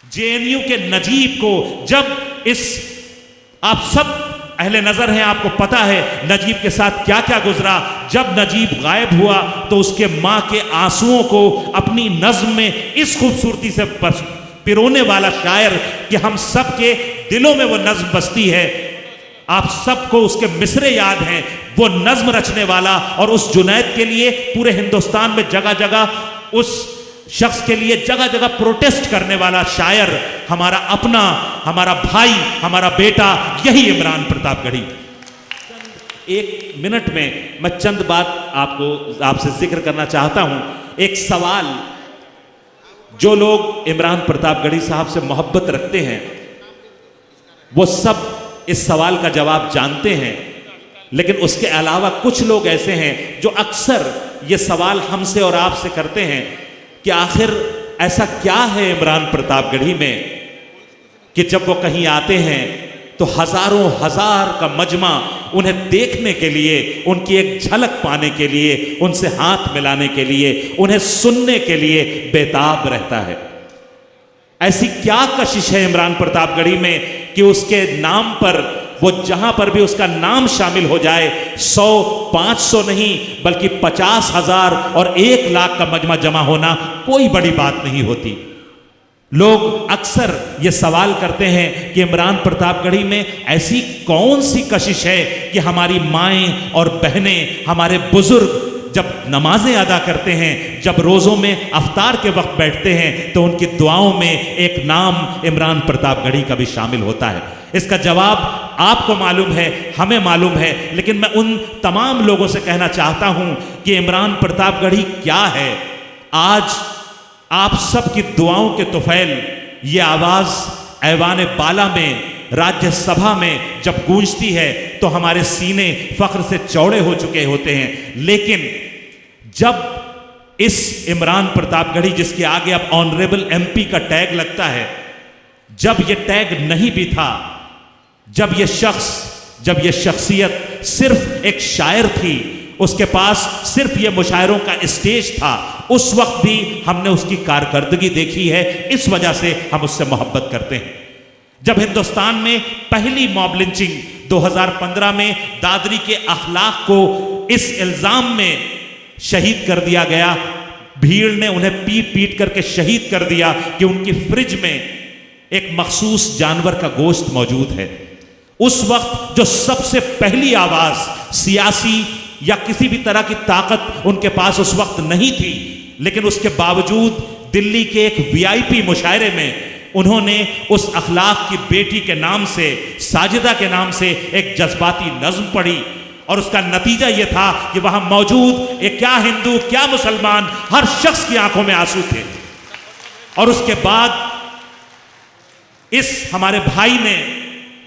JNU के नजीब को जब आप सब अहले नजर हैं, आपको पता है नजीब के साथ क्या क्या गुजरा। जब नजीब गायब हुआ तो उसके मां के आंसुओं को अपनी नज्म में इस खूबसूरती से पिरोने वाला शायर कि हम सब के दिलों में वो नज्म बसती है। आप सबको उसके मिसरे याद हैं। वो नज्म रचने वाला और उस जुनैद के लिए पूरे हिंदुस्तान में जगह जगह उस शख्स के लिए जगह जगह प्रोटेस्ट करने वाला शायर, हमारा अपना, हमारा भाई, हमारा बेटा, यही इमरान प्रतापगढ़ी। एक मिनट में मैं चंद बात आपसे जिक्र करना चाहता हूं। एक सवाल, जो लोग इमरान प्रतापगढ़ी साहब से मोहब्बत रखते हैं वो सब इस सवाल का जवाब जानते हैं, लेकिन उसके अलावा कुछ लोग ऐसे हैं जो अक्सर ये सवाल हमसे और आपसे करते हैं कि आखिर ऐसा क्या है इमरान प्रतापगढ़ी में कि जब वो कहीं आते हैं तो हजारों हजार का मजमा उन्हें देखने के लिए, उनकी एक झलक पाने के लिए, उनसे हाथ मिलाने के लिए, उन्हें सुनने के लिए बेताब रहता है। ऐसी क्या कशिश है इमरान प्रतापगढ़ी में कि उसके नाम पर, वो जहां पर भी उसका नाम शामिल हो जाए, 100, 500 नहीं बल्कि 50,000 और 1 लाख का मजमा जमा होना कोई बड़ी बात नहीं होती। लोग अक्सर ये सवाल करते हैं कि इमरान प्रतापगढ़ी में ऐसी कौन सी कशिश है कि हमारी माएं और बहनें, हमारे बुजुर्ग जब नमाजें अदा करते हैं, जब रोज़ों में अफ्तार के वक्त बैठते हैं तो उनकी दुआओं में एक नाम इमरान प्रतापगढ़ी का भी शामिल होता है। इसका जवाब आपको मालूम है, हमें मालूम है, लेकिन मैं उन तमाम लोगों से कहना चाहता हूं कि इमरान प्रतापगढ़ी क्या है। आज आप सब की दुआओं के तुफैल ये आवाज़ ऐवान बाला में, राज्यसभा में जब गूंजती है तो हमारे सीने फख्र से चौड़े हो चुके होते हैं। लेकिन जब इस इमरान प्रतापगढ़ी, जिसके आगे अब ऑनरेबल एमपी का टैग लगता है, जब ये टैग नहीं भी था, जब ये शख्स, जब ये शख्सियत सिर्फ एक शायर थी, उसके पास सिर्फ ये मुशायरों का स्टेज था, उस वक्त भी हमने उसकी कारकर्दगी देखी है। इस वजह से हम उससे मोहब्बत करते हैं। जब हिंदुस्तान में पहली मॉब लिंचिंग 2015 में दादरी के अखलाक को इस इल्जाम में शहीद कर दिया गया, भीड़ ने उन्हें पीट पीट करके शहीद कर दिया कि उनकी फ्रिज में एक मखसूस जानवर का गोश्त मौजूद है। उस वक्त जो सबसे पहली आवाज, सियासी या किसी भी तरह की ताकत उनके पास उस वक्त नहीं थी, लेकिन उसके बावजूद दिल्ली के एक वीआईपी मुशायरे में उन्होंने उस अखलाक की बेटी के नाम से, साजिदा के नाम से एक जज्बाती नज्म पढ़ी और उसका नतीजा यह था कि वहां मौजूद एक क्या हिंदू क्या मुसलमान, हर शख्स की आंखों में आंसू थे। और उसके बाद इस हमारे भाई ने,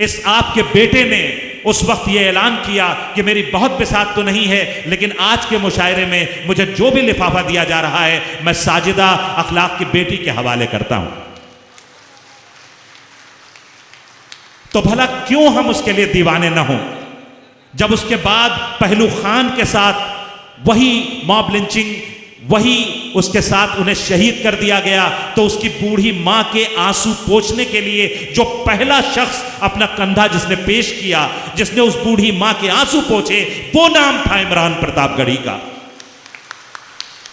इस आपके बेटे ने उस वक्त यह ऐलान किया कि मेरी बहुत बिसात तो नहीं है, लेकिन आज के मुशायरे में मुझे जो भी लिफाफा दिया जा रहा है मैं साजिदा अखलाक की बेटी के हवाले करता हूं। तो भला क्यों हम उसके लिए दीवाने ना हों? जब उसके बाद पहलू खान के साथ वही मॉब लिंचिंग, वही उसके साथ उन्हें शहीद कर दिया गया, तो उसकी बूढ़ी मां के आंसू पोंछने के लिए जो पहला शख्स अपना कंधा जिसने पेश किया, जिसने उस बूढ़ी मां के आंसू पोंछे, वो नाम था इमरान प्रतापगढ़ी का।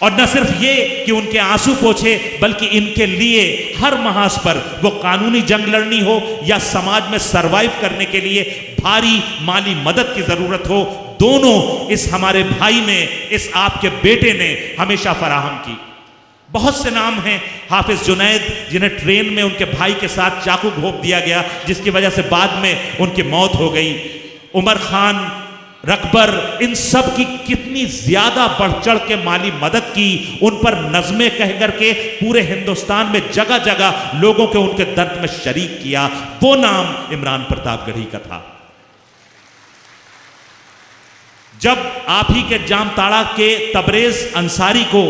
और न सिर्फ ये कि उनके आंसू पोंछे, बल्कि इनके लिए हर महाज पर, वो कानूनी जंग लड़नी हो या समाज में सरवाइव करने के लिए भारी माली मदद की जरूरत हो, दोनों इस हमारे भाई ने, इस आपके बेटे ने हमेशा फराहम की। बहुत से नाम हैं, हाफिज जुनैद जिन्हें ट्रेन में उनके भाई के साथ चाकू घोंप दिया गया, जिसकी वजह से बाद में उनकी मौत हो गई। उमर खान, रकबर, इन सब की कितनी ज्यादा बढ़ चढ़ के माली मदद की, उन पर नज़में कह करके पूरे हिंदुस्तान में जगह जगह लोगों के उनके दर्द में शरीक किया, वो नाम इमरान प्रतापगढ़ी का था। जब आप ही के जामताड़ा के तबरेज अंसारी को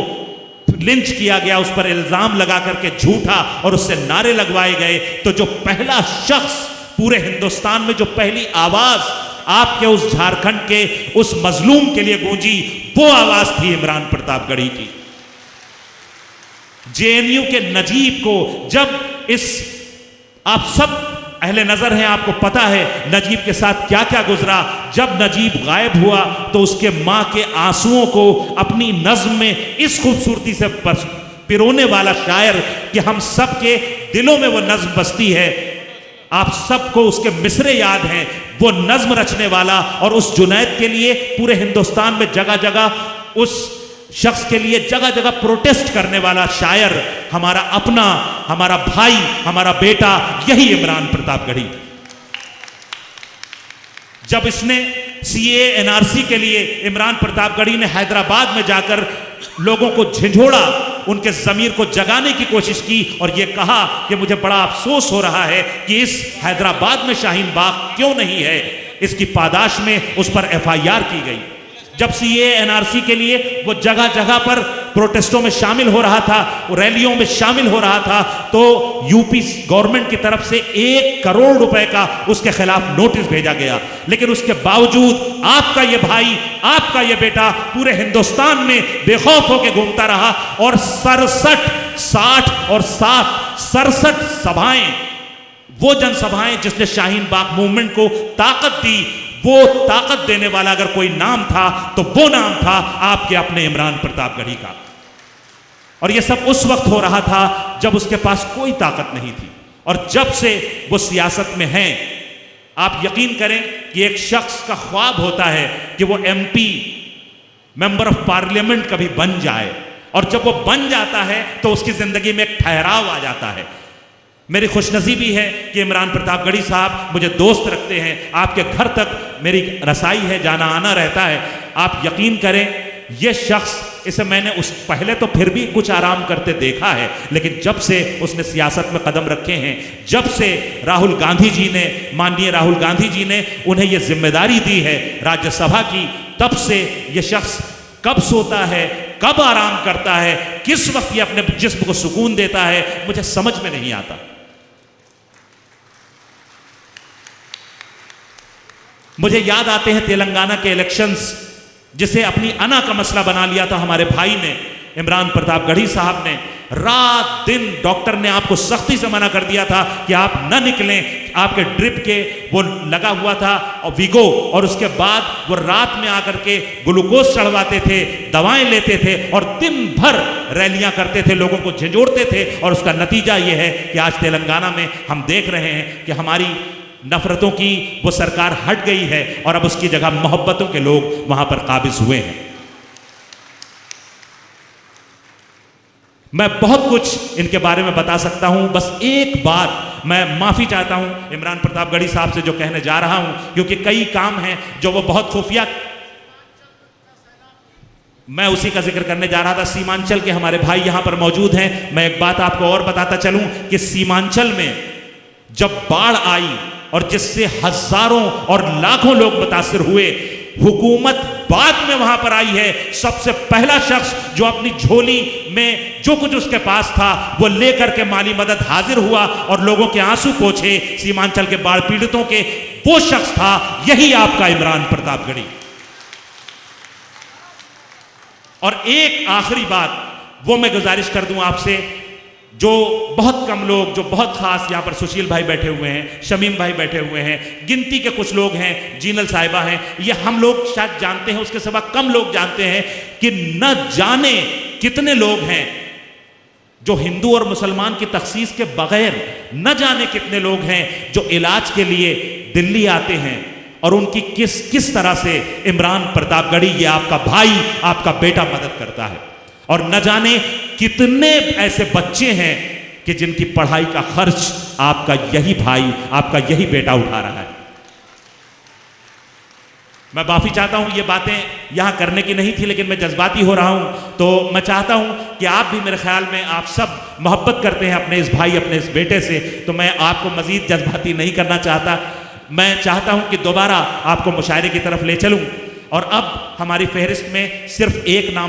लिंच किया गया, उस पर इल्जाम लगा करके झूठा, और उससे नारे लगवाए गए, तो जो पहला शख्स पूरे हिंदुस्तान में, जो पहली आवाज आपके उस झारखंड के उस मजलूम के लिए गूंजी, वो आवाज थी इमरान प्रतापगढ़ी की। जेएनयू के नजीब को जब इस आप सब अहले नजर हैं, आपको पता है नजीब के साथ क्या क्या गुजरा। जब नजीब गायब हुआ तो उसके मां के आंसुओं को अपनी नज्म में इस खूबसूरती से पिरोने वाला शायर कि हम सब के दिलों में वो नज्म बसती है। आप सबको उसके मिसरे याद हैं, वो नज्म रचने वाला और उस जुनैद के लिए पूरे हिंदुस्तान में जगह जगह उस शख्स के लिए जगह जगह प्रोटेस्ट करने वाला शायर, हमारा अपना, हमारा भाई, हमारा बेटा, यही इमरान प्रतापगढ़ी। जब इसने सीए एनआरसी के लिए इमरान प्रतापगढ़ी ने हैदराबाद में जाकर लोगों को झिझोड़ा, उनके जमीर को जगाने की कोशिश की और यह कहा कि मुझे बड़ा अफसोस हो रहा है कि इस हैदराबाद में शाहीन बाग क्यों नहीं है, इसकी पादाश में उस पर एफआईआर की गई। जब सीए एनआरसी के लिए वो जगह जगह पर प्रोटेस्टों में शामिल हो रहा था, रैलियों में शामिल हो रहा था, तो यूपी गवर्नमेंट की तरफ से 1 करोड़ रुपए का उसके खिलाफ नोटिस भेजा गया। लेकिन उसके बावजूद आपका ये भाई, आपका ये बेटा पूरे हिंदुस्तान में बेखौफ होकर घूमता रहा और 67 सभाएं, वो जनसभाएं जिसने शाहीन बाग मूवमेंट को ताकत दी, वो ताकत देने वाला अगर कोई नाम था तो वो नाम था आपके अपने इमरान प्रतापगढ़ी का। और ये सब उस वक्त हो रहा था जब उसके पास कोई ताकत नहीं थी। और जब से वो सियासत में हैं, आप यकीन करें कि एक शख्स का ख्वाब होता है कि वो एमपी, मेंबर ऑफ पार्लियामेंट कभी बन जाए, और जब वो बन जाता है तो उसकी जिंदगी में एक ठहराव आ जाता है। मेरी खुशनसीबी है कि इमरान प्रतापगढ़ी साहब मुझे दोस्त रखते हैं, आपके घर तक मेरी रसाई है, जाना आना रहता है। आप यकीन करें, यह शख्स, इसे मैंने उस पहले तो फिर भी कुछ आराम करते देखा है, लेकिन जब से उसने सियासत में कदम रखे हैं, जब से राहुल गांधी जी ने, माननीय राहुल गांधी जी ने उन्हें यह जिम्मेदारी दी है राज्यसभा की, तब से यह शख्स कब सोता है, कब आराम करता है, किस वक्त ये अपने जिस्म को सुकून देता है, मुझे समझ में नहीं आता। मुझे याद आते हैं तेलंगाना के इलेक्शंस, जिसे अपनी अना का मसला बना लिया था हमारे भाई ने, इमरान प्रतापगढ़ी साहब ने। रात दिन डॉक्टर ने आपको सख्ती से मना कर दिया था कि आप न निकलें, आपके ड्रिप के वो लगा हुआ था और वीगो, और उसके बाद वो रात में आकर के ग्लूकोज चढ़वाते थे, दवाएं लेते थे और दिन भर रैलियां करते थे, लोगों को झंझोड़ते थे। और उसका नतीजा ये है कि आज तेलंगाना में हम देख रहे हैं कि हमारी नफरतों की वो सरकार हट गई है और अब उसकी जगह मोहब्बतों के लोग वहां पर काबिज हुए हैं। मैं बहुत कुछ इनके बारे में बता सकता हूं, बस एक बात मैं माफी चाहता हूं इमरान प्रतापगढ़ी साहब से जो कहने जा रहा हूं, क्योंकि कई काम हैं जो वो बहुत खुफिया, मैं उसी का जिक्र करने जा रहा था। सीमांचल के हमारे भाई यहां पर मौजूद हैं। मैं एक बात आपको और बताता चलूं कि सीमांचल में जब बाढ़ आई और जिससे हजारों और लाखों लोग मुतासिर हुए, हुकूमत बाद में वहां पर आई है। सबसे पहला शख्स जो अपनी झोली में जो कुछ उसके पास था वो लेकर के माली मदद हाजिर हुआ और लोगों के आंसू पोंछे सीमांचल के बाढ़ पीड़ितों के, वो शख्स था यही आपका इमरान प्रतापगढ़ी। और एक आखिरी बात वो मैं गुजारिश कर दूं आपसे, जो बहुत कम लोग, जो बहुत खास, यहाँ पर सुशील भाई बैठे हुए हैं, शमीम भाई बैठे हुए हैं, गिनती के कुछ लोग हैं, जीनल साहिबा हैं, ये हम लोग शायद जानते हैं, उसके सिवा कम लोग जानते हैं कि न जाने कितने लोग हैं जो हिंदू और मुसलमान की तखसीस के बगैर, न जाने कितने लोग हैं जो इलाज के लिए दिल्ली आते हैं और उनकी किस तरह से इमरान प्रतापगढ़ी, ये आपका भाई, आपका बेटा मदद करता है। और न जाने कितने ऐसे बच्चे हैं कि जिनकी पढ़ाई का खर्च आपका यही भाई, आपका यही बेटा उठा रहा है। मैं माफी चाहता हूं, ये बातें यहां करने की नहीं थी, लेकिन मैं जज्बाती हो रहा हूं, तो मैं चाहता हूं कि आप भी, मेरे ख्याल में आप सब मोहब्बत करते हैं अपने इस भाई, अपने इस बेटे से, तो मैं आपको मजीद जज्बाती नहीं करना चाहता। मैं चाहता हूं कि दोबारा आपको मुशायरे की तरफ ले चलूं। और अब हमारी फहरिस्त में सिर्फ एक नाम